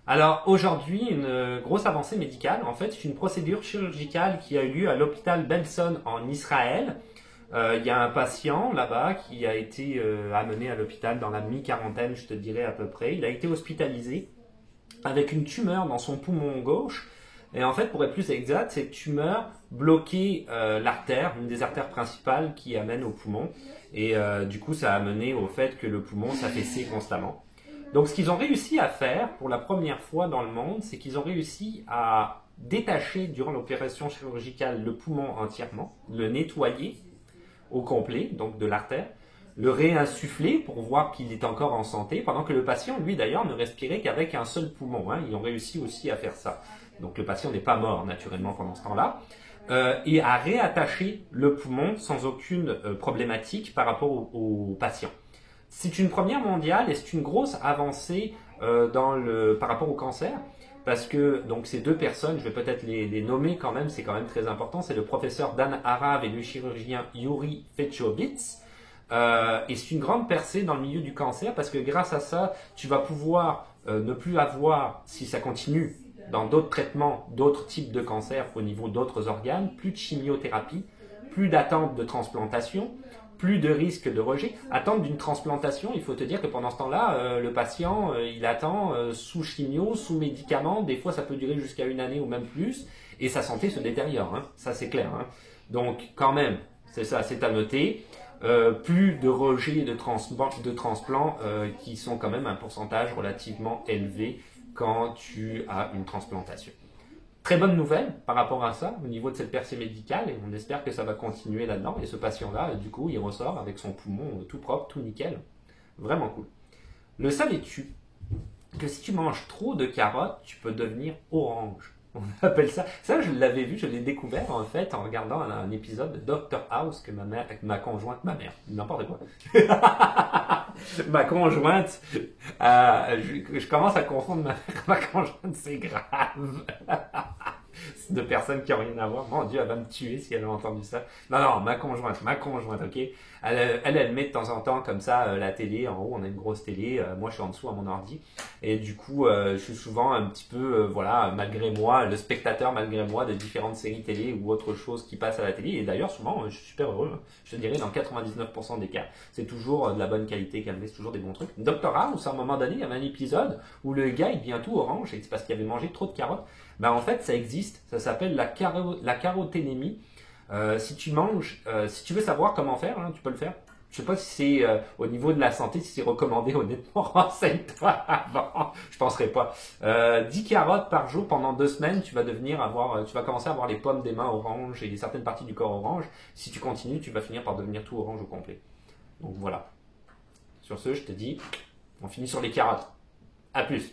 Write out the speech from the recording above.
Alors aujourd'hui, une grosse avancée médicale, en fait, c'est une procédure chirurgicale qui a eu lieu à l'hôpital Benson en Israël. Il y a un patient là-bas qui a été amené à l'hôpital dans la mi-quarantaine, je te dirais à peu près. Il a été hospitalisé avec une tumeur dans son poumon gauche. Et en fait, pour être plus exact, cette tumeur bloquait l'artère, une des artères principales qui amène au poumon. Et du coup, ça a mené au fait que le poumon s'affaissait constamment. Donc, ce qu'ils ont réussi à faire pour la première fois dans le monde, c'est qu'ils ont réussi à détacher durant l'opération chirurgicale le poumon entièrement, le nettoyer au complet, donc de l'artère, le réinsuffler pour voir qu'il est encore en santé, pendant que le patient, lui d'ailleurs, ne respirait qu'avec un seul poumon. Ils ont réussi aussi à faire ça. Donc le patient n'est pas mort naturellement pendant ce temps-là. Et à réattacher le poumon sans aucune problématique par rapport au patient. C'est une première mondiale et c'est une grosse avancée par rapport au cancer. Parce que donc ces deux personnes, je vais peut-être les nommer quand même, c'est quand même très important. C'est le professeur Dan Arav et le chirurgien Yuri Fechovitz. Et c'est une grande percée dans le milieu du cancer parce que grâce à ça, tu vas pouvoir ne plus avoir, si ça continue, dans d'autres traitements, d'autres types de cancers au niveau d'autres organes, plus de chimiothérapie, plus d'attente de transplantation, plus de risque de rejet. Attente d'une transplantation, il faut te dire que pendant ce temps-là, le patient, il attend sous chimio, sous médicaments, des fois ça peut durer jusqu'à une année ou même plus, et sa santé se détériore, ça c'est clair. Donc quand même, c'est ça, c'est à noter. Plus de rejets de transplants qui sont quand même un pourcentage relativement élevé quand tu as une transplantation. Très bonne nouvelle par rapport à ça au niveau de cette percée médicale et on espère que ça va continuer là-dedans. Et ce patient-là, du coup, il ressort avec son poumon tout propre, tout nickel. Vraiment cool. Le savais-tu que si tu manges trop de carottes, tu peux devenir orange? On appelle ça. Ça, je l'avais vu, je l'ai découvert en fait en regardant un épisode de Doctor House que ma conjointe, ma mère, n'importe quoi. Ma conjointe, je commence à confondre ma mère et ma conjointe, c'est grave. C'est deux personnes qui n'ont rien à voir. Mon Dieu, elle va me tuer si elle a entendu ça. Non, non, ma conjointe, ok. Elle met de temps en temps comme ça la télé. En haut, on a une grosse télé. Moi, je suis en dessous à mon ordi. Et du coup, je suis souvent un petit peu, voilà, malgré moi, le spectateur malgré moi de différentes séries télé ou autre chose qui passent à la télé. Et d'ailleurs, souvent, je suis super heureux. Je te dirais, dans 99% des cas, c'est toujours de la bonne qualité qu'elle met, c'est toujours des bons trucs. Doctor House, à un moment donné, il y avait un épisode où le gars, il devient tout orange et c'est parce qu'il avait mangé trop de carottes. Ben en fait, ça existe. Ça s'appelle la caroténémie. Si tu manges, si tu veux savoir comment faire, tu peux le faire. Je sais pas si c'est au niveau de la santé, si c'est recommandé, honnêtement, renseigne-toi avant. Je penserai pas. 10 carottes par jour pendant 2 semaines, tu vas commencer à avoir les pommes des mains oranges et certaines parties du corps orange. Si tu continues, tu vas finir par devenir tout orange au complet. Donc voilà. Sur ce, je te dis, on finit sur les carottes. À plus.